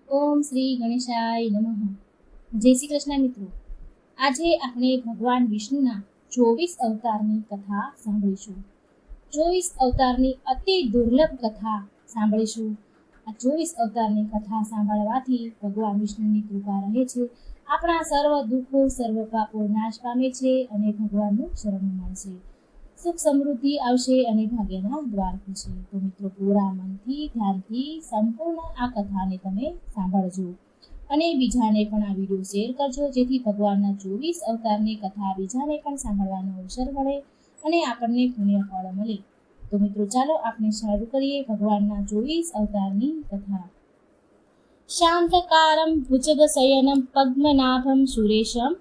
ઓમ શ્રી ગણેશાય નમઃ. જય શ્રી કૃષ્ણ મિત્રો. આજે આપણે ભગવાન વિષ્ણુના 24 અવતારની કથા સાંભળીશું. 24 અવતારની અતિ દુર્લભ કથા સાંભળીશું. આ 24 અવતારની કથા સાંભળવાથી ભગવાન વિષ્ણુની કૃપા રહે છે, આપણા સર્વ દુઃખો સર્વ પાપો નાશ પામે છે અને ભગવાનનું શરણ મળશે. સુખ સમૃદ્ધિ આવશે અને ભાગ્યના દ્વાર ખુલશે. તો મિત્રો, પૂરા મનથી ધ્યાનથી સંપૂર્ણ આ કથાને તમે સાંભળજો અને બીજાને પણ આ વિડીયો શેર કરજો, જેથી ભગવાનના 24 અવતારની કથા બીજાને પણ સાંભળવાનો અવસર મળે અને આપણને પુણ્ય ફળ મળે. તો મિત્રો, ચાલો આપણે શરૂ કરીએ ભગવાનના 24 અવતારની કથા. શાંતકારમ ભુજગશયનમ પદ્મનાભમ સુરેશમ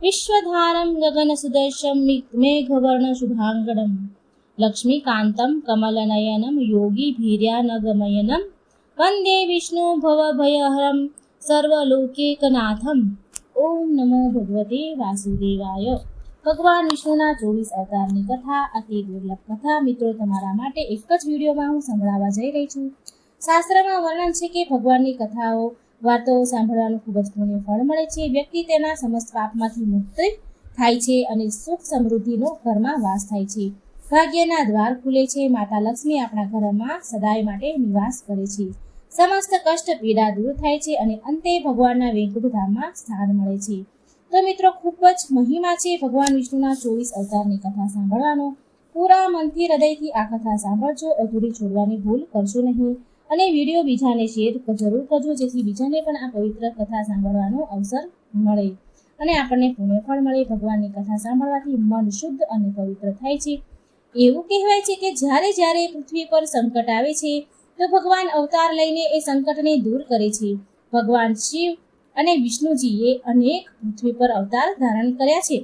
વિશ્વધારમ ગગનસુદર્શમ મેઘવર્ણ શુભાંગડમ લક્ષ્મીકાંતમ કમલનયનમ યોગી ભીર્યાનગમયનમ વંદે વિષ્ણુ ભવભયહરમ સર્વલોકૈકનાથમ. ઓમ નમો ભગવતે વાસુદેવાય. ભગવાન વિષ્ણુના 24 અવતારની કથા અતિ દુર્લભ કથા મિત્રો તમારા માટે એક જ વિડીયોમાં હું સંભળાવવા જઈ રહી છું. શાસ્ત્રમાં વર્ણન છે કે ભગવાનની કથાઓ વાર્તાઓ સાંભળવાનું ખૂબ જ પુણ્ય ફળ મળે છે. વ્યક્તિ તેના સમસ્ત પાપમાંથી મુક્ત થાય છે અને સુખ સમૃદ્ધિનો ઘરમાં વાસ થાય છે. ભાગ્યના દ્વાર ખુલે છે. માતા લક્ષ્મી આપણા ઘરમાં સદાય માટે નિવાસ કરે છે. સમસ્ત કષ્ટ પીડા દૂર થાય છે અને અંતે ભગવાનના વૈકુંઠ ધામમાં સ્થાન મળે છે. તો મિત્રો, ખૂબ જ મહિમા છે ભગવાન વિષ્ણુના 24 અવતારની કથા સાંભળવાનો. પૂરા મનથી હૃદયથી આ કથા સાંભળજો, અધૂરી છોડવાની ભૂલ કરશો નહીં અને વિડીયો બીજાને શેર જરૂર કરજો, જેથી બીજાને પણ આ પવિત્ર કથા સાંભળવાનો અવસર મળે અને આપણને પુણ્ય ફળ મળે. ભગવાનની કથા સાંભળવાથી મન શુદ્ધ અને પવિત્ર થાય છે. એવું કહેવાય છે કે જ્યારે પૃથ્વી પર સંકટ આવે છે તો ભગવાન અવતાર લઈને એ સંકટને દૂર કરે છે. ભગવાન શિવ અને વિષ્ણુજીએ અનેક પૃથ્વી પર અવતાર ધારણ કર્યા છે.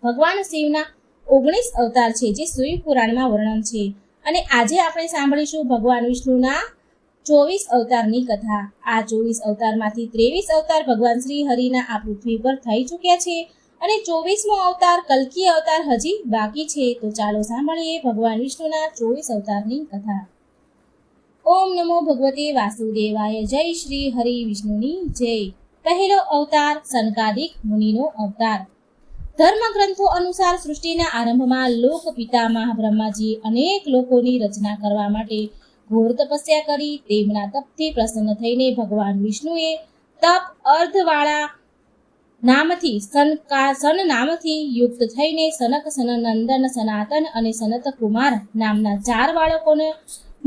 ભગવાન શિવના 19 અવતાર છે, જે શિવ પુરાણમાં વર્ણન છે. અને આજે આપણે સાંભળીશું ભગવાન વિષ્ણુના 24 અવતારની કથા. આ 24 અવતારમાંથી 23 અવતાર ભગવાન શ્રી હરિના આ પૃથ્વી પર થઈ ચૂક્યા છે અને 24મો અવતાર કલ્કી અવતાર હજી બાકી છે. તો ચાલો સાંભળીએ ભગવાન વિષ્ણુના 24 અવતારની કથા. ઓમ નમો ભગવતે વાસુદેવાય. જય શ્રી હરિ વિષ્ણુની જય. પહેલો અવતાર સનકાદિક મુનિનો અવતાર. ધર્મગ્રંથો અનુસાર સૃષ્ટિના આરંભમાં લોક પિતામહ બ્રહ્માજી અનેક લોકોની રચના કરવા માટે ઘોર તપસ્યા કરી. તેમના તપથી પ્રસન્ન થઈને ભગવાન વિષ્ણુએ તપ અર્ધવાળા નામથી સન નામથી યુક્ત થઈને સનક, સનનંદન, સનાતન અને સનત કુમાર નામના 4 બાળકોને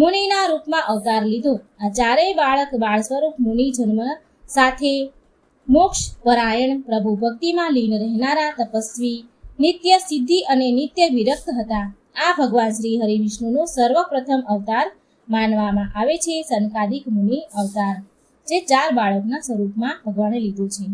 મુનિના રૂપમાં અવતાર લીધો. આ 4 બાળક બાળ સ્વરૂપ મુનિ જન્મ સાથે મોક્ષ પરાયણ, પ્રભુ ભક્તિમાં લીન રહેનારા, તપસ્વી, નિત્ય સિદ્ધિ અને નિત્ય વિરક્ત હતા. આ ભગવાન શ્રી હરિ વિષ્ણુનો સર્વપ્રથમ અવતાર માનવામાં આવે છે. સનકાદિક મુનિ અવતાર, જે 4 બાળકના સ્વરૂપમાં ભગવાને લીધો છે.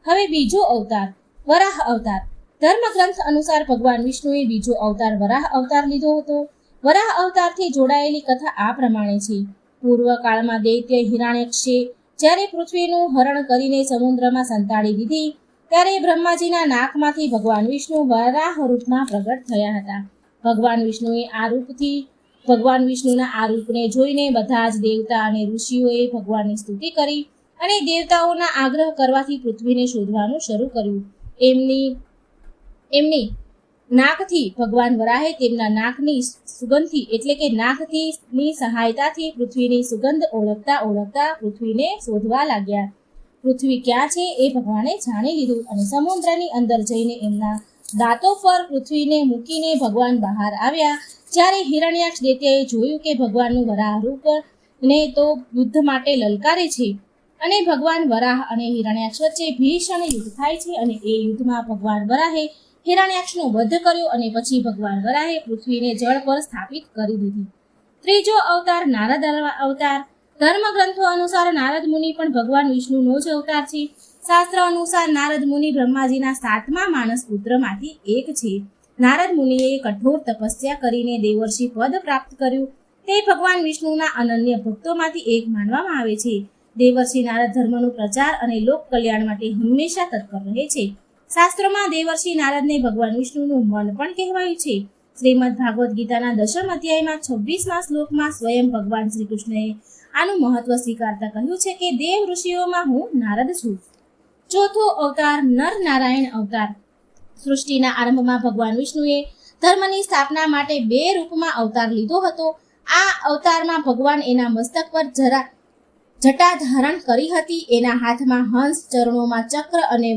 હવે બીજો અવતાર વરાહ અવતાર. ધર્મગ્રંથ અનુસાર ભગવાન વિષ્ણુએ બીજો અવતાર વરાહ અવતાર લીધો હતો. વરાહ અવતારથી જોડાયેલી કથા આ પ્રમાણે છે. પૂર્વકાળમાં દૈત્ય હિરણ્યકશ્યે જ્યારે પૃથ્વીનું હરણ કરીને સમુદ્રમાં સંતાડી દીધી, ત્યારે બ્રહ્માજીના નાકમાંથી ભગવાન વિષ્ણુ વરાહ રૂપમાં પ્રગટ થયા હતા. ભગવાન વિષ્ણુના આ રૂપને જોઈને બધા જ દેવતા અને ઋષિઓએ ભગવાનની સ્તુતિ કરી અને દેવતાઓના આગ્રહ કરવાથી પૃથ્વીને શોધવાનું શરૂ કર્યું. એમની નાકથી ભગવાન વરાહે તેમના નાકની સુગંધથી એટલે કે નાકની સહાયતાથી પૃથ્વીની સુગંધ ઓળખતા પૃથ્વીને શોધવા લાગ્યા. પૃથ્વી ક્યાં છે એ ભગવાને જાણી લીધું અને સમુદ્રની અંદર જઈને એમના દાંતો પર પૃથ્વીને મૂકીને ભગવાન બહાર આવ્યા. જ્યારે હિરણ્યાક્ષ દૈત્યએ જોયું કે ભગવાનનું વરાહ રૂપને તો યુદ્ધ માટે લલકારે છે અને ભગવાન વરાહ અને હિરણ્યાક્ષ વચ્ચે ભીષણ યુદ્ધ થાય છે અને એ યુદ્ધમાં ભગવાન વરાહે હિરણ્યાક્ષનો વધ કર્યો અને પછી ભગવાન વરાહે પૃથ્વીને જળ પર સ્થાપિત કરી દીધી. ત્રીજો અવતાર નારદ અવતાર. ધર્મગ્રંથો અનુસાર નારદ મુનિ પણ ભગવાન વિષ્ણુનો જ અવતાર છે. શાસ્ત્ર અનુસાર નારદ મુનિ બ્રહ્માજીના 7મા માનસ પુત્રમાંથી એક છે. નારદ મુનિએ કઠોર તપસ્યા કરીને દેવર્ષિ પદ પ્રાપ્ત કર્યું. તે ભગવાન વિષ્ણુના અનન્ય ભક્તોમાંથી એક માનવામાં આવે છે. દેવર્ષિ નારદ ધર્મનો પ્રચાર અને લોક કલ્યાણ માટે હંમેશા તત્પર રહે છે. શાસ્ત્રોમાં દેવર્ષિ નારદને ભગવાન વિષ્ણુનું મન પણ કહેવાયું છે. શ્રીમદ ભાગવત ગીતાના 10મ અધ્યાયમાં 26મા શ્લોકમાં સ્વયં ભગવાન શ્રી કૃષ્ણએ આનું મહત્વ સ્વીકારતા કહ્યું છે કે દેવ ઋષિઓમાં હું નારદ છું. ચોથો અવતાર નર નારાયણ અવતાર. સૃષ્ટિના આરંભમાં ભગવાન વિષ્ણુએ ધર્મની સ્થાપના માટે 2 રૂપમાં અવતાર લીધો હતો. આ અવતારમાં ભગવાન એના મસ્તક પર જટા ધારણ કરી હતી. એના હાથમાં હંસ, ચરણોમાં ચક્ર અને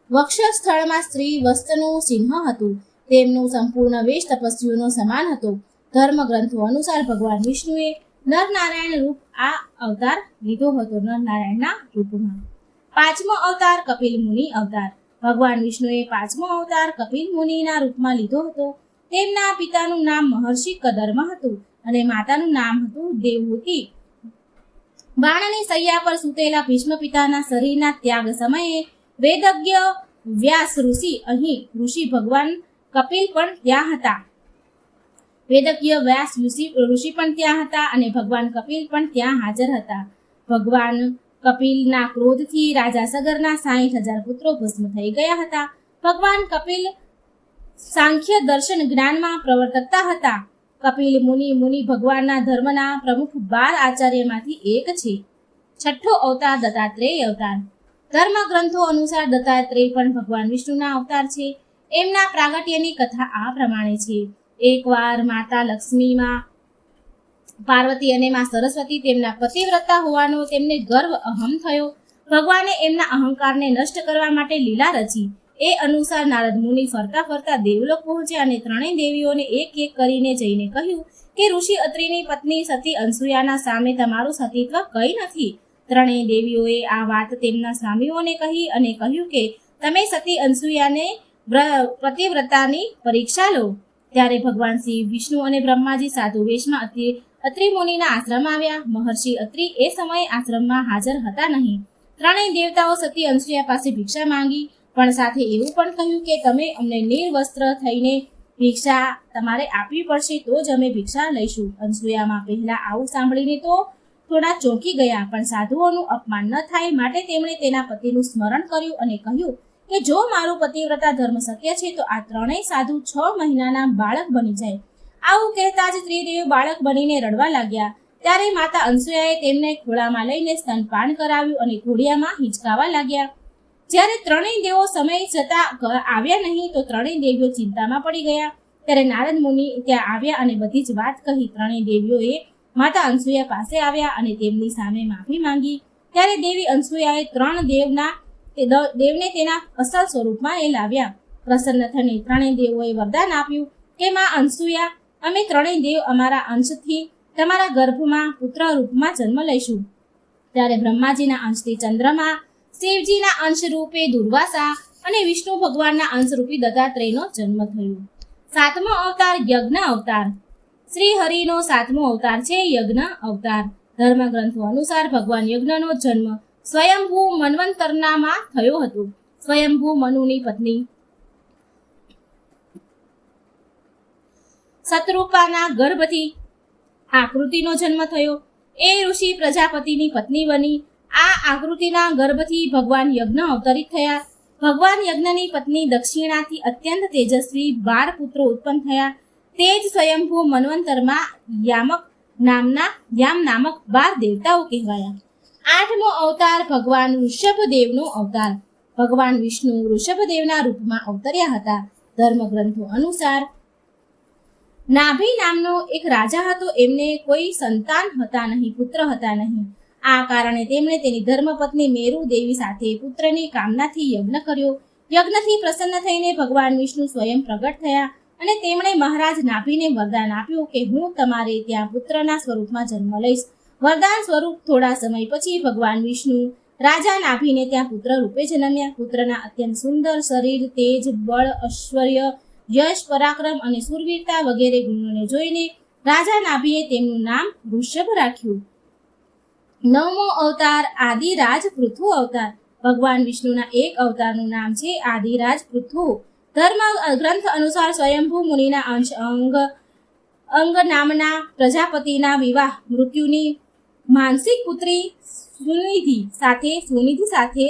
વક્ષસ્થળમાં સ્ત્રી વસ્ત્રનું ચિહ્ન હતું. તેમનું સંપૂર્ણ વેશ તપસ્વીઓનો સમાન હતો. ધર્મ ગ્રંથો અનુસાર ભગવાન વિષ્ણુએ નરનારાયણ રૂપ આ અવતાર લીધો હતો, નરનારાયણના રૂપમાં. 5મો અવતાર કપિલ મુનિ અવતાર. ભગવાન વિષ્ણુએ 5મો અવતાર કપિલ મુનિના રૂપમાં લીધો હતો. તેમના પિતાનું નામ મહર્ષિ કદર્મ હતું અને માતાનું નામ હતું દેવહૂતિ. બાણની સૈયા પર સૂતેલા ભીષ્મ પિતાના શરીરના ત્યાગ સમયે વેદજ્ઞ વ્યાસ ઋષિ, અહીં ઋષિ ભગવાન કપિલ પણ ત્યાં હતા. વેદજ્ઞ વ્યાસ ઋષિ પણ ત્યાં હતા અને ભગવાન કપિલ પણ ત્યાં હાજર હતા. ભગવાન કપિલના ક્રોધથી રાજા સગરના 60,000 પુત્રો ભસ્મ થઈ ગયા હતા. ભગવાન કપિલ સાંખ્ય દર્શન જ્ઞાનમાં પ્રવર્તકતા હતા. કપિલ મુનિ ભગવાનના ધર્મના પ્રમુખ 12 આચાર્યમાંથી એક છે. 6થો અવતાર દત્તાત્રેય અવતાર. ધર્મ ગ્રંથો અનુસાર દત્તાત્રેય પણ ભગવાન વિષ્ણુના અવતાર છે. એમના પ્રાગટ્યની કથા આ પ્રમાણે છે. એકવાર માતા લક્ષ્મીમાં પાર્વતી અને માં સરસ્વતી તેમના પતિવ્રતા હોવાનો તેમને ગર્વ અહમ થયો. ભગવાને એમના અહંકારને નષ્ટ કરવા માટે લીલા રચી. એ અનુસાર નારદ મુનિ ફરતા ફરતા દેવલોક પહોંચ્યા અને 3 દેવીઓને એક એક કરીને જઈને કહ્યું કે ઋષિ અત્રિની પત્ની સતી અનસૂયાના સામે તમારું સતીત્વ કંઈ નથી. 3 દેવીઓએ આ વાત તેમના સ્વામીઓને કહી અને કહ્યું કે તમે સતી અનસૂયાને પતિવ્રતાની પરીક્ષા લો. ત્યારે ભગવાન શિવ, વિષ્ણુ અને બ્રહ્માજી સાધુ વેશમાં અત્રિ મુનિના આશ્રમ આવ્યા. મહર્ષિ અત્રિ એ સમયે આશ્રમમાં હાજર હતા નહીં. 3 દેવતાઓ સતી અનસૂયા પાસે ભિક્ષા માંગી, પણ સાથે એવું પણ કહ્યું કે તમે અમને નિર્વસ્ત્ર થઈને ભિક્ષા તમારે આપવી પડશે, તો જ અમે ભિક્ષા લઈશું. અનસૂયામાં પહેલા આવું સાંભળીને તો થોડા ચોંકી ગયા, પણ સાધુઓનું અપમાન ન થાય માટે તેમણે તેના પતિનું સ્મરણ કર્યું અને કહ્યું કે જો મારું પતિવ્રતા ધર્મ શક્ય છે તો આ 3 સાધુ 6 મહિનાના બાળક બની જાય. આવું કહેતા જ ત્રિદેવ બાળક બનીને રડવા લાગ્યા. ત્યારે માતા અનસૂયાએ તેમને ખોળામાં લઈને સ્તનપાન કરાવ્યું અને ઘોડિયામાં હિંચકાવા લાગ્યા. જ્યારે 3 દેવો સમય જતા આવ્યા નહીં તો 3 દેવીઓ ચિંતામાં પડી ગયા. ત્યારે નારદ મુનિ ત્યાં આવ્યા અને બધી જ વાત કહી. 3 દેવીઓએ માતા અનસૂયા પાસે આવ્યા અને તેમની સામે માફી માંગી. ત્યારે દેવી અનસૂયાએ 3 દેવને તેના અસલ સ્વરૂપમાં એ લાવ્યા. પ્રસન્ન થઈને 3 દેવોએ વરદાન આપ્યું કે માં અનસૂયા, અમે 3 દેવ અમારા અંશથી તમારા ગર્ભમાં પુત્ર રૂપમાં જન્મ લઈશું. ત્યારે બ્રહ્માજીના અંશથી ચંદ્રમા, શિવજીના અંશ રૂપે દુર્વાસા અને વિષ્ણુ ભગવાનના અંશ રૂપી દત્તાત્રેયનો જન્મ થયો. 7મો અવતાર યજ્ઞ અવતાર. શ્રી હરિનો 7મો અવતાર છે યજ્ઞ અવતાર. ધર્મ ગ્રંથો અનુસાર ભગવાન યજ્ઞનો જન્મ સ્વયંભૂ મન્વંતરનામાં થયો હતો. સ્વયંભૂ મનુની પત્ની શતરૂપાના ગર્ભથી આકૃતિનો જન્મ થયો. એ ઋષિ પ્રજાપતિની પત્ની બની. આ આકૃતિના ગર્ભથી ભગવાન યજ્ઞ અવતરિત થયા. ભગવાન યજ્ઞની પત્ની દક્ષિણાથી અત્યંત તેજસ્વી 12 પુત્રો ઉત્પન્ન થયા. તે જ સ્વયંભૂ મન્વંતરમાં યામ નામક 12 દેવતાઓ કહેવાયા. 8મો અવતાર ભગવાન ઋષભદેવનો અવતાર. ભગવાન વિષ્ણુ ઋષભદેવના રૂપમાં અવતર્યા હતા. ધર્મ ગ્રંથો અનુસાર નાભી નામનો એક રાજા હતો. એમને કોઈ સંતાન હતા નહીં, પુત્ર હતા નહીં. આ કારણે તેમણે તેની ધર્મપત્ની મેરુ દેવી સાથે પુત્રની કામનાથી યજ્ઞ કર્યો. યજ્ઞથી પ્રસન્ન થઈને ભગવાન વિષ્ણુ સ્વયં પ્રગટ થયા અને તેમણે મહારાજ નાભીને વરદાન આપ્યું કે હું તમારે ત્યાં પુત્રના સ્વરૂપમાં જન્મ લઈશ. વરદાન સ્વરૂપ થોડા સમય પછી ભગવાન વિષ્ણુ રાજા નાભીને ત્યાં પુત્ર રૂપે જન્મ્યા. પુત્રના અત્યંત સુંદર શરીર, તેજ, બળ, ઐશ્વર્ય, યશ, પરાક્રમ અને શૂરવીરતા વગેરે ગુણોને જોઈને રાજા નાભીએ તેમનું નામ ઋષભ રાખ્યું. 9મો અવતાર આદિરાજ પૃથુ અવતાર. ભગવાન વિષ્ણુના એક અવતારનું નામ છે આદિરાજ પૃથુ. ધર્મ ગ્રંથ અનુસાર સ્વયંભૂ મુનિના અંશ અંગ નામના પ્રજાપતિના વિવાહ મૃત્યુની માનસિક પુત્રી સુનિધિ સાથે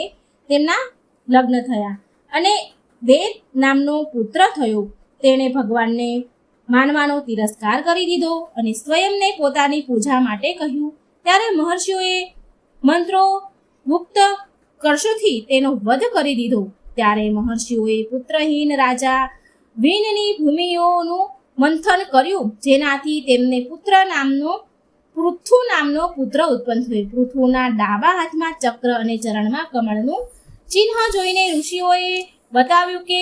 તેમના લગ્ન થયા અને વેદ નામનો પુત્ર થયો. તેણે ભગવાનને માનવાનો તિરસ્કાર કરી દીધો અને સ્વયંને પોતાની પૂજા માટે કહ્યું. ત્યારે મહર્ષિઓએ મંત્રો ગુપ્ત કર્ષોથી તેનો વધ કરી દીધો. ત્યારે મહર્ષિઓએ પુત્રહીન રાજા વિનની ભૂમિઓનું મંથન કર્યું, જેનાથી તેમને પૃથુ નામનો પુત્ર ઉત્પન્ન થયો. પૃથુના ડાબા હાથમાં ચક્ર અને ચરણમાં કમળનું ચિહ્ન જોઈને ઋષિઓએ બતાવ્યું કે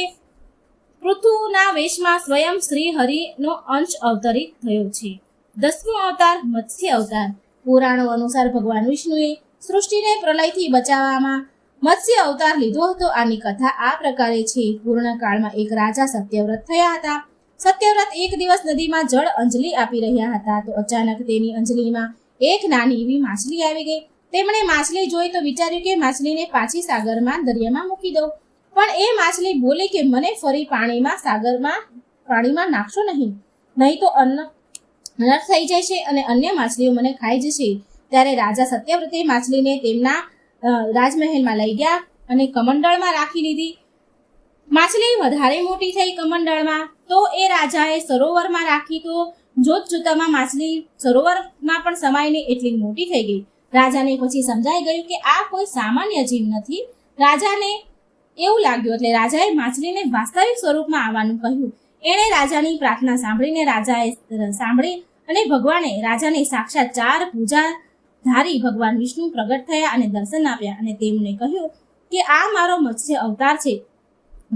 પૃથુના વેશમાં સ્વયં શ્રી હરિનો અંશ અવતરિત થયો છે. 10મો અવતાર મત્સ્ય અવતાર. પુરાણો અનુસાર ભગવાન વિષ્ણુએ સૃષ્ટિને પ્રલયથી બચાવવામાં મત્સ્ય અવતાર લીધો હતો. આની કથા આ પ્રકારે છે. પૂર્ણ કાળમાં એક રાજા સત્યવ્રત થયા હતા. સત્યવ્રત એક દિવસ નદીમાં જળ અંજલિ આપી રહ્યા હતા તો અચાનક તેની અંજલિમાં એક નાની એવી માછલી આવી ગઈ. તેમણે માછલી જોઈ તો વિચાર્યું કે માછલીને પાછી સાગરમાં દરિયામાં મૂકી દઉં, પણ એ માછલી બોલી કે મને ફરી પાણીમાં નાખશો નહીં તો નરક થઈ જાય છે અને અન્ય માછલીઓ મને ખાઈ જશે. ત્યારે રાજા સત્યવ્રતે માછલીને તેમના રાજમહેલમાં લઈ ગયા અને કમંડળમાં રાખી લીધી. માછલી વધારે મોટી થઈ કમંડળમાં, તો એ રાજાએ સરોવરમાં રાખી તો જોતજોતામાં માછલી સરોવરમાં પણ સમાઈને એટલી મોટી થઈ ગઈ. રાજાને પછી સમજાઈ ગયું કે આ કોઈ સામાન્ય જીવ નથી. રાજાને એવું લાગ્યું એટલે રાજાએ માછલીને વાસ્તવિક સ્વરૂપમાં આવવાનું કહ્યું. એણે રાજાની પ્રાર્થના સાંભળી અને ભગવાને રાજાને સાક્ષાત 4 ભુજાધારી ભગવાન વિષ્ણુ પ્રગટ થયા અને દર્શન આપ્યા અને તેમને કહ્યું કે આ મારો મત્સ્ય અવતાર છે.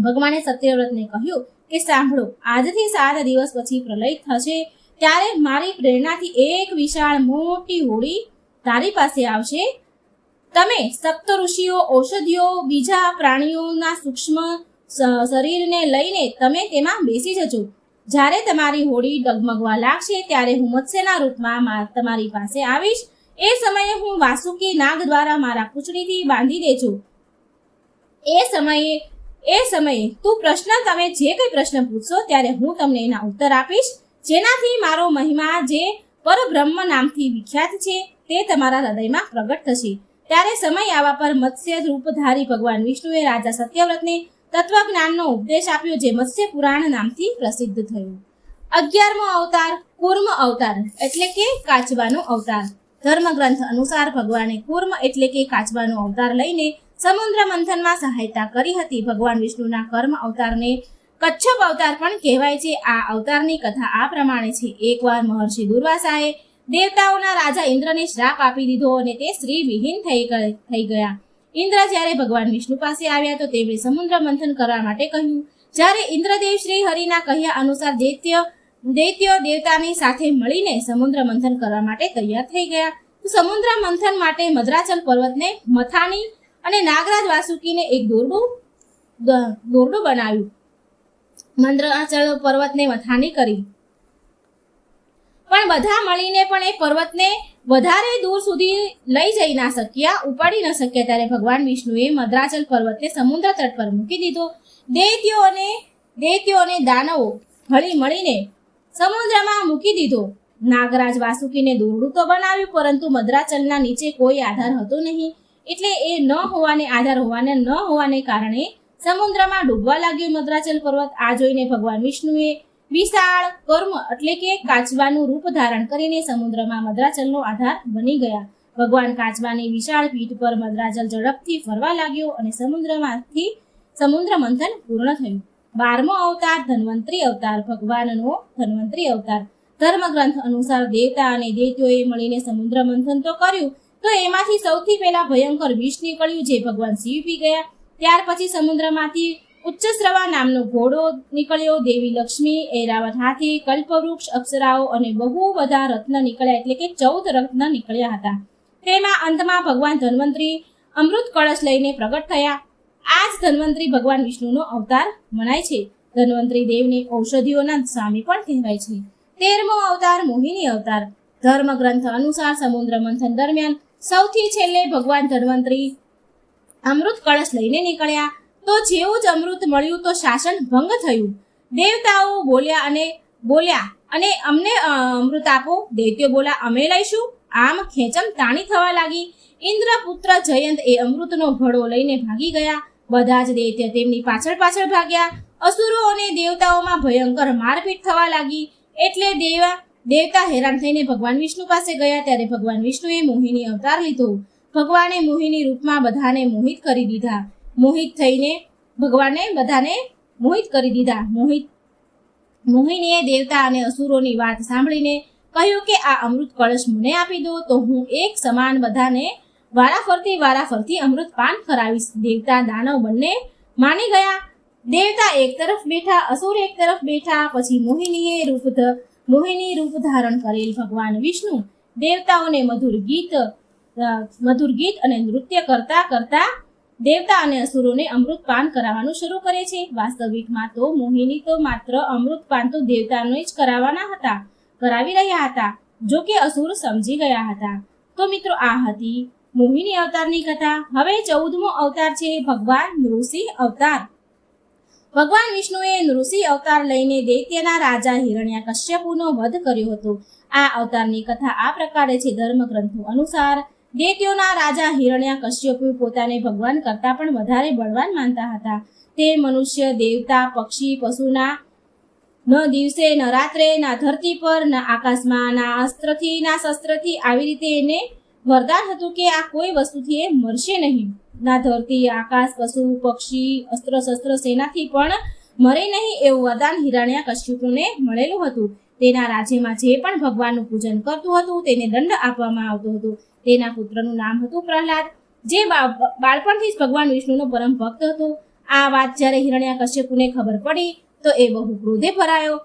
ભગવાને સત્યવ્રતને કહ્યું કે સાંભળો, આજથી 7 દિવસ પછી પ્રલય થશે ત્યારે મારી પ્રેરણાથી એક વિશાળ મોટી હોડી તારી પાસે આવશે. તમે સપ્ત ઋષિઓ, ઔષધિઓ, બીજા પ્રાણીઓના સૂક્ષ્મ શરીરને લઈને તમે તેમાં બેસી જજો. જ્યારે તમારી હોડી ડગમગવા લાગશે ત્યારે હું મત્સ્યના રૂપમાં તમારી પાસે આવીશ. એ સમયે હું વાસુકી નાગ દ્વારા મારા પૂંછડીથી બાંધી દેજો. એ સમયે તમે જે કંઈ પ્રશ્ન પૂછશો ત્યારે હું તમને એના ઉત્તર આપીશ. જેનાથી મારો મહિમા જે પરબ્રહ્મ નામથી વિખ્યાત છે તે તમારા હૃદયમાં પ્રગટ થશે. ત્યારે સમય આવવા પર મત્સ્ય રૂપધારી ભગવાન વિષ્ણુએ રાજા સત્યવ્રતને તત્વજ્ઞાનનો ઉપદેશ આપ્યો, જે મત્સ્ય પુરાણ નામથી પ્રસિદ્ધ થયું. 11મો અવતાર કૂર્મ અવતાર એટલે કે કાચબાનો અવતાર. ધર્મગ્રંથ અનુસાર ભગવાને કૂર્મ એટલે કે કાચબાનો અવતાર લઈને સમુદ્ર મંથનમાં સહાયતા કરી હતી. ભગવાન વિષ્ણુના કર્મ અવતારને કચ્છપ અવતાર પણ કહેવાય છે. આ અવતારની કથા આ પ્રમાણે છે. એકવાર મહર્ષિ દુર્વાસાએ દેવતાઓના રાજા ઇન્દ્રને શ્રાપ આપી દીધો અને તે સ્ત્રી વિહીન થઈ ગયા. ઇન્દ્ર જ્યારે ભગવાન વિષ્ણુ પાસે આવ્યા તો તેમણે સમુદ્ર મંથન કરવા માટે કહ્યું. જ્યારે ઇન્દ્રદેવ શ્રી હરિના કહ્યા અનુસાર દૈત્ય દેવતાની સાથે મળીને સમુદ્ર મંથન કરવા માટે તૈયાર થઈ ગયા. તો સમુદ્ર મંથન માટે મદ્રાચલ પર્વતને મથાની અને નાગરાજ વાસુકીને એક દોરડું બનાવ્યું. મદ્રાચલ પર્વતને મથાની કરી, પણ બધા મળીને પણ એ પર્વતને વધારે દૂર સુધી લઈ જઈ ના શક્યા, ઉપાડી ન શક્યા. ત્યારે ભગવાન વિષ્ણુએ મદ્રાચલ પર્વતને સમુદ્ર તટ પર મૂકી દીધો. દૈત્યો અને દાનવો હળી મળીને સમુદ્રમાં મૂકી દીધો. નાગરાજ વાસુકીને દોરડું તો બનાવ્યું, પરંતુ મદ્રાચલના નીચે કોઈ આધાર હતો નહીં. એટલે એ આધાર હોવાને કારણે સમુદ્રમાં ડૂબવા લાગ્યો મદ્રાચલ પર્વત. આ જોઈને ભગવાન વિષ્ણુએ વિશાળ કર્મ એટલે કે કાચબાનું રૂપ ધારણ કરીને સમુદ્રમાં મદ્રાચલનો આધાર બની ગયા. ભગવાન કાચબાની વિશાળ પીઠ પર મદ્રાચલ ઝડપથી ફરવા લાગ્યો અને સમુદ્ર મંથન પૂર્ણ થયું. 12મો અવતાર ધન્વંતરી અવતાર. ભગવાનનો ધન્વંતરી અવતાર. ધર્મગ્રંથ અનુસાર દેવતા અને દૈત્યોએ મળીને સમુદ્ર મંથન તો કર્યું, તો એમાંથી સૌથી પહેલા ભયંકર વિષ નીકળ્યું, જે ભગવાન શિવ પી ગયા. ત્યાર પછી સમુદ્રમાંથી ઉચ્ચસ્રવા નામનો ઘોડો નીકળ્યો. દેવી લક્ષ્મી, ઐરાવત હાથી, કલ્પવૃક્ષ, અપ્સરાઓ અને બહુ બધા રત્ન નીકળ્યા, એટલે કે 14 રત્ન નીકળ્યા હતા. તેમાં અંતમાં ભગવાન ધન્વંતરી અમૃત કળશ લઈને પ્રગટ થયા. આ જ ધન્વંતરી ભગવાન વિષ્ણુનો અવતાર મનાય છે. ધન્વંતરી દેવને ઔષધિઓના સ્વામી પણ કહેવાય છે. 13મો અવતાર મોહિની અવતાર. ધર્મગ્રંથ અનુસાર સમુદ્ર મંથન દરમિયાન સૌથી છેલ્લે ભગવાન ધન્વંતરી અમૃત કળશ લઈને નીકળ્યા. તો જેવું જ અમૃત મળ્યું તો શાસન ભંગ થયું. દેવતાઓ બોલ્યા અને અમને અમૃત આપો. દૈત્યો બોલ્યા અમે લઈશું. આમ ખેંચમ તાણી થવા લાગી. ઇન્દ્રપુત્ર જયંત એ અમૃતનો ઘડો લઈને ભાગી ગયા. બધા જ દૈત્ય તેમની પાછળ ભાગ્યા. અસુરો અને દેવતાઓમાં ભયંકર મારપીટ થવા લાગી. એટલે દેવતા હેરાન થઈને ભગવાન વિષ્ણુ પાસે ગયા ત્યારે ભગવાન વિષ્ણુએ મોહિની અવતાર લીધો. ભગવાને મોહિની રૂપમાં બધાને મોહિત કરી દીધા. મોહિત થઈને ભગવાને બધાને મોહિત કરી દીધા. મોહિનીએ દેવતા અને અસુરોની વાત સાંભળીને કહ્યું કે આ અમૃત કળશ મને આપી દો તો હું એક સમાન બધાને વારાફરતી અમૃત પાન કરાવીશ. દેવતા દાનવ બંને માની ગયા. દેવતા એક તરફ બેઠા, અસુર એક તરફ બેઠા. પછી મોહિની રૂપ ધારણ કરેલ ભગવાન વિષ્ણુ દેવતાઓને મધુર ગીત અને નૃત્ય કરતા કરતા દેવતા અને અસુરોને અમૃત પાન કરાવવાનું શરૂ કરે છે. વાસ્તવિકમાં તો મોહિની તો માત્ર અમૃત પાન તો દેવતાને જ કરાવી રહ્યા હતા. જો કે અસુર સમજી ગયા હતા. તો મિત્રો આ હતી મોહિની અવતારની કથા. હવે 14મો અવતાર છે ભગવાન નૃસિંહ અવતાર. ભગવાન વિષ્ણુએ નૃસિંહ અવતાર લઈને દૈત્યના રાજા હિરણ્યકશ્યપુનો વધ કર્યો હતો. આ અવતારની કથા આ પ્રકારે છે. ધર્મગ્રંથો અનુસાર દૈત્યોના રાજા હિરણ્યકશ્યપુ પોતાને ભગવાન કરતાં પણ વધારે બળવાન માનતા હતા. તે મનુષ્ય, દેવતા, પક્ષી, પશુના ન દિવસે ન રાત્રે, ના ધરતી પર, ના આકાશમાં, ના અસ્ત્રથી ના શસ્ત્રથી આવી રીતે એને વરદાન હતું કે આ કોઈ વસ્તુથી એ મરશે નહીં. ના ધરતી, આકાશ, પશુ, પક્ષી, અસ્ત્ર શસ્ત્ર સેનાથી પણ મરે નહીં એવું વરદાન હિરણ્યકશ્યપુને મળેલું હતું. તેના રાજ્યમાં જે પણ ભગવાનનું પૂજન કરતું હતું તેને દંડ આપવામાં આવતો હતો. તેના પુત્રનું નામ હતું પ્રહલાદ, જે બાળપણથી જ ભગવાન વિષ્ણુનો પરમ ભક્ત હતો. આ વાત જ્યારે હિરણ્યકશ્યપુને ખબર પડી તો એ બહુ ક્રોધે ભરાયો.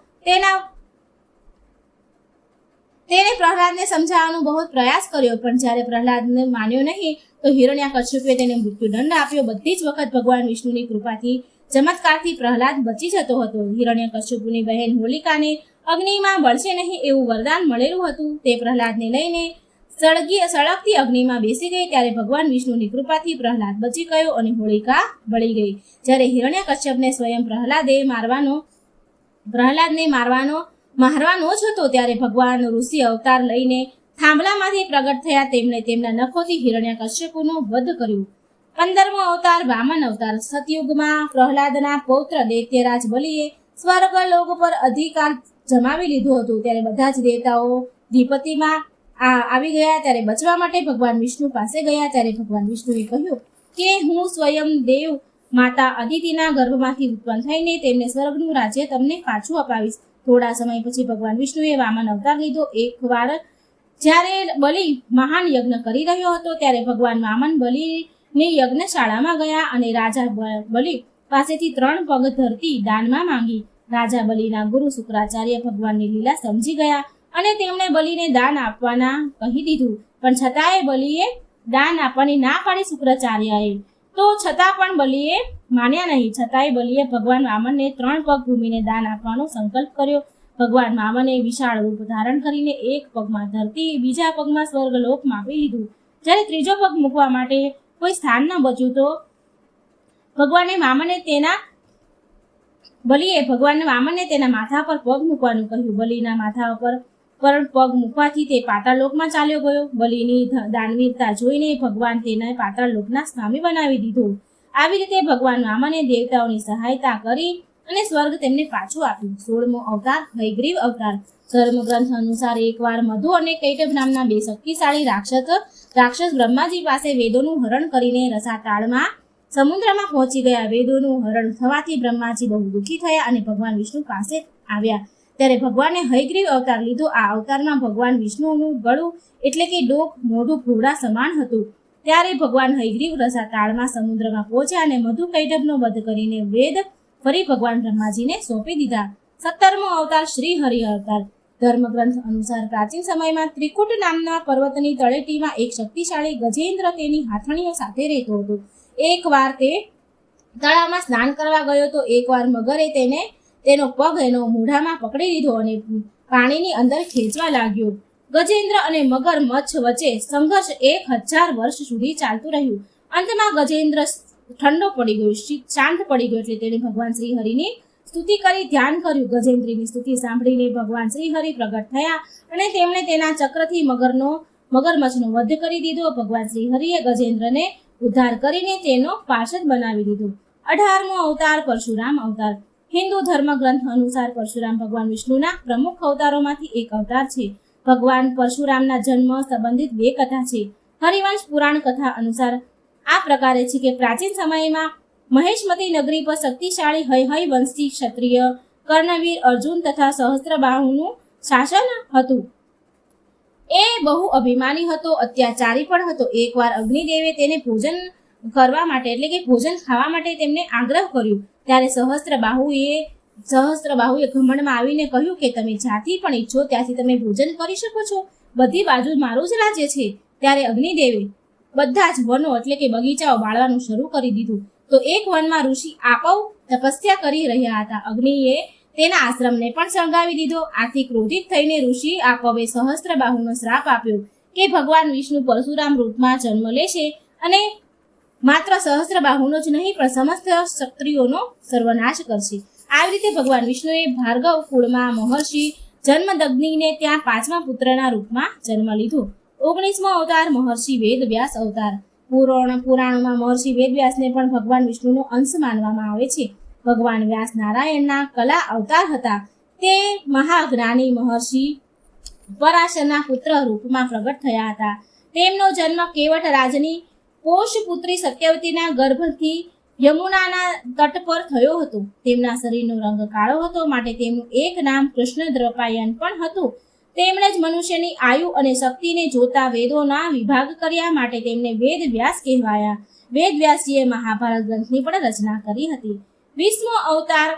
તેને પ્રહલાદને સમજાવવાનો બહુ પ્રયાસ કર્યો, પણ જ્યારે પ્રહલાદને માન્યો નહીં તો હિરણ્યકશ્યપુએ તેને મૃત્યુદંડ આપ્યો. બધી જ વખત ભગવાન વિષ્ણુની કૃપાથી ચમત્કારથી પ્રહલાદ બચી જતો હતો. હિરણ્યકશ્યપુની બહેન હોલિકાને અગ્નિમાં બળશે નહીં એવું વરદાન મળેલું હતું. તે પ્રહલાદને લઈને સળગતી અગ્નિમાં બેસી ગઈ. ત્યારે ભગવાન વિષ્ણુની કૃપાથી પ્રહલાદ બચી ગયો અને હોલિકા બળી ગઈ. જ્યારે હિરણ્યકશ્યપને સ્વયં પ્રહલાદને મારવાનો જ હતો ત્યારે ભગવાન ઋષિ અવતાર લઈને થાંભલામાંથી પ્રગટ થયા. તેમણે તેમના નખોથી હિરણ્યકશ્યપુનો વધ કર્યો. 15મો અવતાર વામન અવતાર. સતયુગમાં પ્રહલાદના પૌત્ર દૈત્યરાજ બલિએ સ્વર્ગલોક પર અધિકાર જમાવી લીધું હતું. ત્યારે બધા જ દેવતાઓ દ્વિપતિમાં આવી ગયા. ત્યારે બચવા માટે ભગવાન વિષ્ણુ પાસે ગયા. ત્યારે ભગવાન વિષ્ણુએ કહ્યું કે હું સ્વયં દેવ માતા અદિતિના ગર્ભમાંથી ઉત્પન્ન થઈને તેમને સ્વર્ગનું રાજ્ય તમને પાછું અપાવીશ. થોડા સમય પછી ભગવાન વિષ્ણુએ વામન અવતાર લીધો. એકવાર જ્યારે બલિ મહાન યજ્ઞ કરી રહ્યો હતો ત્યારે ભગવાન વામન બલિની યજ્ઞશાળામાં ગયા અને રાજા બલિ પાસેથી 3 પગ ધરતી દાનમાં માંગી. રાજા બલિના ગુરુ શુક્રાચાર્ય ભગવાનની લીલા સમજી ગયા અને તેમણે બલિને દાન આપવાના કહી દીધું. પણ છતાંય બલિએ દાન આપવાની ના પાડી શુક્રાચાર્યએ. તો છતાં પણ બલિએ માન્યા નહીં. છતાંય બલિએ ભગવાન વામનને 3 પગ ભૂમિને દાન આપવાનો સંકલ્પ કર્યો. ભગવાન વામને વિશાળ રૂપ ધારણ કરીને એક પગમાં ધરતી, બીજા પગમાં સ્વર્ગલોક માપી લીધું. જ્યારે ત્રીજો પગ મૂકવા માટે કોઈ સ્થાન ન બચ્યું તો બલિએ ભગવાનને વામનને તેના માથા પર પગ મૂકવાનું કહ્યું. બલિના માથા પર પગ મૂકવાથી તે પાતાળલોકમાં ચાલ્યો ગયો. બલિની દાનવીરતા જોઈને ભગવાન તેને પાતાળલોકના સ્વામી બનાવી દીધો. આવી રીતે ભગવાન વામને દેવતાઓની સહાયતા કરી અને સ્વર્ગ તેમને પાછું આપ્યું. 16મો અવતાર હયગ્રીવ અવતાર. ધર્મગ્રંથ અનુસાર એકવાર મધુ અને કૈટભ નામના 2 શક્તિશાળી રાક્ષસ બ્રહ્માજી પાસે વેદોનું હરણ કરીને રસાતાળમાં સમુદ્રમાં પહોંચી ગયા. વેદોનું હરણ થવાથી બ્રહ્માજી બહુ દુઃખી થયા અને ભગવાન વિષ્ણુ પાસે આવ્યા. ત્યારે ભગવાને હયગ્રીવ અવતાર લીધો. આ અવતારમાં ભગવાન વિષ્ણુનું ગળું એટલે કે ડોક, મોઢું ઘોડા સમાન હતું. ત્યારે ભગવાન હયગ્રીવ રસાતાળમાં સમુદ્રમાં પહોંચ્યા અને મધુ કૈટભનો વધ કરીને વેદ ફરી ભગવાન બ્રહ્માજીને સોંપી દીધા. 17મો અવતાર શ્રી હરિ અવતાર. ધર્મગ્રંથ અનુસાર પ્રાચીન સમયમાં ત્રિકુટ નામના પર્વતની તળેટીમાં એક શક્તિશાળી ગજેન્દ્ર તેની હાથણીઓ સાથે રહેતો હતો. એકવાર તે તળાવમાં સ્નાન કરવા ગયો તો એકવાર મગરે તેનો પગ એનો મોઢામાં પકડી લીધો અને પાણીની અંદર ખેંચવા લાગ્યો. ગજેન્દ્ર અને મગર મચ્છ વચ્ચે સંઘર્ષ 1000 વર્ષ સુધી ચાલતું રહ્યું. અંતમાં ગજેન્દ્ર ઠંડો પડી ગયો, શાંત પડી ગયો. એટલે તેણે ભગવાન શ્રી હરિની સ્તુતિ કરી ધ્યાન કર્યું. ગજેન્દ્રની સ્તુતિ સાંભળીને ભગવાન શ્રી હરિ પ્રગટ થયા અને તેમણે તેના ચક્રથી મગરમચ્છનો વધ કરી દીધો. ભગવાન શ્રી હરિએ ગજેન્દ્રને ઉદ્ધાર કરીને તેનો પાર્ષદ બનાવી દીધો. 18મો અવતાર પરશુરામ અવતાર. હિન્દુ ધર્મ ગ્રંથ અનુસાર પરશુરામ ભગવાન વિષ્ણુના પ્રમુખ અવતારોમાંથી એક અવતાર છે. ભગવાન પરશુરામના જન્મ સંબંધિત બે કથા છે. હરિવંશ પુરાણ કથા અનુસાર આ પ્રકારે છે કે પ્રાચીન સમયમાં મહેશમતી નગરી પર શક્તિશાળી હય વંશી ક્ષત્રિય કર્ણવીર અર્જુન તથા સહસ્ત્રબાહુનું શાસન હતું. એ બહુ અભિમાની હતો, અત્યાચારી પણ હતો. એકવાર અગ્નિદેવે તેને ભોજન કરવા માટે એટલે કે ભોજન ખાવા માટે તેમને આગ્રહ કર્યો. ત્યારે સહસ્ત્રબાહુએ ઘમંડમાં આવીને કહ્યું કે તમે જ્યાંથી પણ ઈચ્છો ત્યાંથી તમે ભોજન કરી શકો છો, બધી બાજુ મારું જ રાજ્ય છે. ત્યારે અગ્નિદેવે બધા જ વનો એટલે કે બગીચાઓ બાળવાનું શરૂ કરી દીધું. તો એક વનમાં ઋષિ આપવ તપસ્યા કરી રહ્યા હતા. અગ્નિએ તેના આશ્રમને પણ સળગાવી દીધો. આથી ક્રોધિત થઈને ઋષિ આપવે સહસ્ત્રબાહુનો શ્રાપ આપ્યો કે ભગવાન વિષ્ણુ પરશુરામ રૂપમાં જન્મ લેશે અને માત્ર સહસ્ત્રબાહુનો જ નહીં પણ સમસ્ત ક્ષત્રિયોનો સર્વનાશ કરશે. આવી રીતે ભગવાન વિષ્ણુએ ભાર્ગવ કુળમાં મહર્ષિ જન્મદગ્નિને ત્યાં 5મા પુત્રના રૂપમાં જન્મ લીધો. 19મો અવતાર મહર્ષિ વેદવ્યાસ અવતાર. પુરાણોમાં મહર્ષિ વેદવ્યાસને પણ ભગવાન વિષ્ણુનો અંશ માનવામાં આવે છે. ભગવાન વ્યાસ નારાયણના કલા અવતાર હતા. તે મહાજ્ઞાની મહર્ષિ પરાશરના પુત્ર રૂપમાં પ્રગટ થયા હતા. તેમનો જન્મ કેવટ રાજની પોષપુત્રી સત્યવતીના ગર્ભથી યમુનાના તટ પર થયો હતો. તેમના શરીરનો રંગ કાળો હતો, માટે તેમનું એક નામ કૃષ્ણદ્રપાયન પણ હતું. તેમણે જ મનુષ્યની આયુ અને શક્તિને જોતા વેદોના વિભાગ કર્યા, માટે તેમને વેદવ્યાસ કહેવાયા. વેદવ્યાસજીએ મહાભારત ગ્રંથની પણ રચના કરી હતી. 20મો અવતાર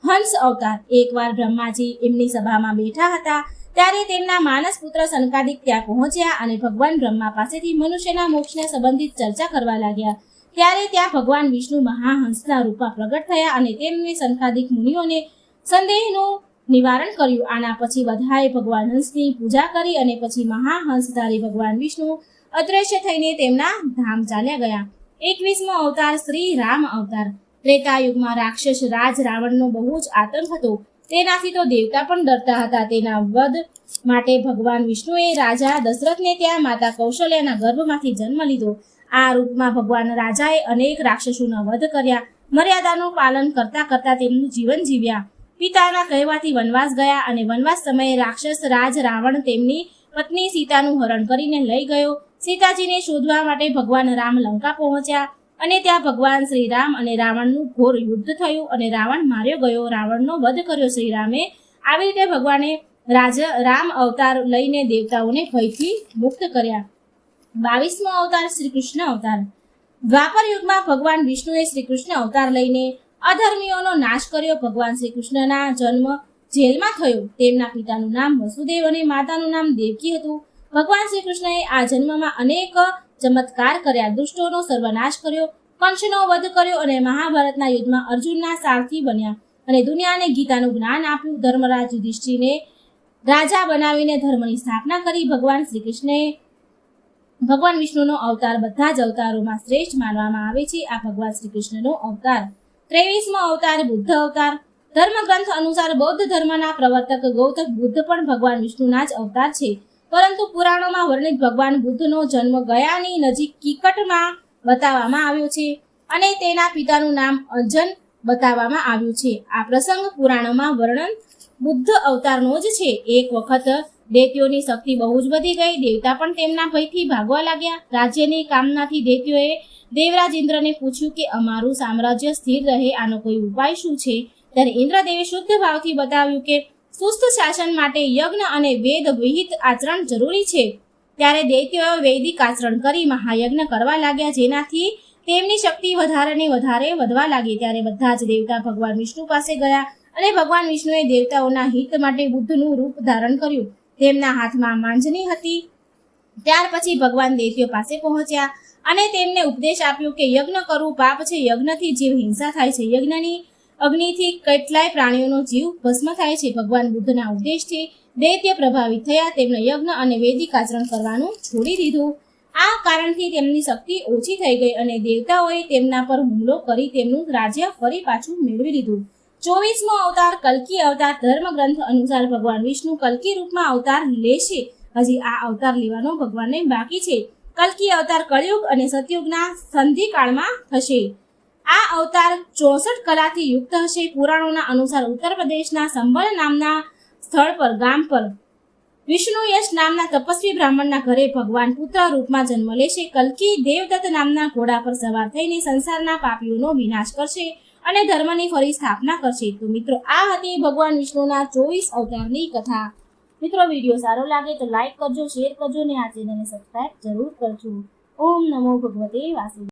હંસ અવતાર. એકવાર બ્રહ્માજી એમની સભામાં બેઠા હતા, ત્યારે તેમના માનસ પુત્ર સનકાદિક ત્યાં પહોંચ્યા અને ભગવાન બ્રહ્મા પાસેથી મનુષ્યના મોક્ષને સંબંધિત ચર્ચા કરવા લાગ્યા. ત્યારે ત્યાં ભગવાન વિષ્ણુ મહાહંસના રૂપમાં પ્રગટ થયા અને તેમને સનકાદિક મુનિઓને સંદેહનું નિવારણ કર્યું. આના પછી બધાએ ભગવાન હંસની પૂજા કરી અને પછી મહાહંસધારી ભગવાન વિષ્ણુ અદ્રશ્ય થઈને તેમના ધામ ચાલ્યા ગયા. 21મો અવતાર શ્રી રામ અવતાર. ત્રેતાયુગમાં રાક્ષસ રાજ રાવણનો બહુ જ આતંક હતો. તેનાથી તો દેવતા પણ ડરતા હતા. તેના વધ માટે ભગવાન વિષ્ણુએ રાજા દશરથને ત્યાં માતા કૌશલ્યાના ગર્ભમાંથી જન્મ લીધો. આ રૂપમાં ભગવાન રાજાએ અનેક રાક્ષસોના વધ કર્યા. મર્યાદાનું પાલન કરતા કરતા તેમનું જીવન જીવ્યા. પિતાના કહેવાથી વનવાસ ગયા અને વનવાસ સમયે રાક્ષસ રાજ રાવણ તેમની પત્ની સીતાનું હરણ કરીને લઈ ગયો. સીતાજીને શોધવા માટે ભગવાન રામ લંકા પહોંચ્યા અને ત્યાં ભગવાન શ્રી રામ અને રાવણનું ઘોર યુદ્ધ થયું અને રાવણ માર્યો ગયો. રાવણનો વધ કર્યો શ્રી રામે. આવી રીતે ભગવાને રામ અવતાર લઈને દેવતાઓને ભયથી મુક્ત કર્યા. 22મો અવતાર શ્રી કૃષ્ણ અવતાર. દ્વાપર યુગમાં ભગવાન વિષ્ણુએ શ્રી કૃષ્ણ અવતાર લઈને અધર્મીઓનો નાશ કર્યો. ભગવાન શ્રી કૃષ્ણના જન્મ જેલમાં થયો. તેમના પિતાનું નામ વસુદેવ અને માતાનું નામ દેવકી હતું. ભગવાન શ્રી કૃષ્ણએ આ જન્મમાં અનેક ચમત્કાર કર્યા. દુષ્ટોનો સર્વનાશ કર્યો, કંસનો વધ કર્યો અને મહાભારતના યુદ્ધમાં અર્જુનના સારથી બન્યા અને દુનિયાને ગીતાનું જ્ઞાન આપ્યું. ધર્મરાજ યુધિષ્ઠિરને રાજા બનાવીને ધર્મની સ્થાપના કરી. ભગવાન શ્રી કૃષ્ણએ ભગવાન વિષ્ણુનો અવતાર બધા જ અવતારોમાં શ્રેષ્ઠ માનવામાં આવે છે. આ ભગવાન શ્રી કૃષ્ણનો અવતાર. 23મો અવતાર બુદ્ધ અવતાર. ધર્મગ્રંથ અનુસાર બૌદ્ધ ધર્મના પ્રવર્તક ગૌતમ બુદ્ધ પણ ભગવાન વિષ્ણુના જ અવતાર છે. પરંતુ પુરાણોમાં વર્ણિત ભગવાન બુદ્ધનો જન્મ ગયાની નજીક કિકટમાં બતાવવામાં આવ્યો છે અને તેના પિતાનું નામ અંજન બતાવવામાં આવ્યું છે. આ પ્રસંગ પુરાણોમાં વર્ણન બુદ્ધ અવતારનો જ છે. એક વખત દૈત્યોની શક્તિ બહુ જ વધી ગઈ. દેવતા પણ તેમના ભયથી ભાગવા લાગ્યા. રાજ્યની કામનાથી દૈત્યોએ દેવરાજ ઇન્દ્રને પૂછ્યું કે અમારું સામ્રાજ્ય સ્થિર રહે આનો કોઈ ઉપાય શું છે? ત્યારે ઇન્દ્રદેવે શુદ્ધ ભાવથી બતાવ્યું કે સુસ્ત શાસન માટે યજ્ઞ અને વેદ વિહિત આચરણ જરૂરી છે. ત્યારે દૈત્યોએ વૈદિક આચરણ કરી મહાયજ્ઞ કરવા લાગ્યા, જેનાથી તેમની શક્તિ વધારે વધવા લાગી. ત્યારે બધા જ દેવતા ભગવાન વિષ્ણુ પાસે ગયા અને ભગવાન વિષ્ણુએ દેવતાઓના હિત માટે બુદ્ધનું રૂપ ધારણ કર્યું. તેમના હાથમાં માંજની હતી. ત્યાર પછી ભગવાન દૈત્યો પાસે પહોંચ્યા અને તેમને ઉપદેશ આપ્યો કે યજ્ઞ કરવું પાપ છે. યજ્ઞથી જીવ હિંસા થાય છે. યજ્ઞની અગ્નિથી કેટલાય પ્રાણીઓનો જીવ ભસ્મ થાય છે. ભગવાન બુદ્ધના ઉપદેશથી દૈત્ય પ્રભાવિત થયા. તેમણે યજ્ઞ અને વૈદિક આચરણ કરવાનું છોડી દીધું. આ કારણથી તેમની શક્તિ ઓછી થઈ ગઈ અને દેવતાઓએ તેમના પર હુમલો કરી તેમનું રાજ્ય ફરી પાછું મેળવી લીધું. 24મો અવતાર કલ્કી અવતાર. ધર્મગ્રંથ અનુસાર ભગવાન વિષ્ણુ કલ્કી રૂપમાં અવતાર લેશે. હજી આ અવતાર લેવાનો ભગવાનને બાકી છે. કલ્કી અવતાર કળયુગ અને સતયુગના સંધિકાળમાં થશે. આ અવતાર 64 કલાથી યુક્ત હશે. પુરાણોના અનુસાર ઉત્તર પ્રદેશના સંબલ નામના સ્થળ પર ગામ પર વિષ્ણુ યશ નામના તપસ્વી બ્રાહ્મણના ઘરે ભગવાન પુત્ર રૂપમાં જન્મ લેશે. કલ્કી દેવદત્ત નામના ઘોડા પર સવાર થઈને સંસારના પાપીઓનો વિનાશ કરશે અને ધર્મની ફરી સ્થાપના કરશે. તો મિત્રો, આ હતી ભગવાન વિષ્ણુના 24 અવતારની કથા. મિત્રો, વિડીયો સારો લાગે તો લાઈક કરજો, શેર કરજો અને આ ચેનલને સબસ્ક્રાઇબ જરૂર કરજો. ઓમ નમો ભગવતે વાસુદેવાય.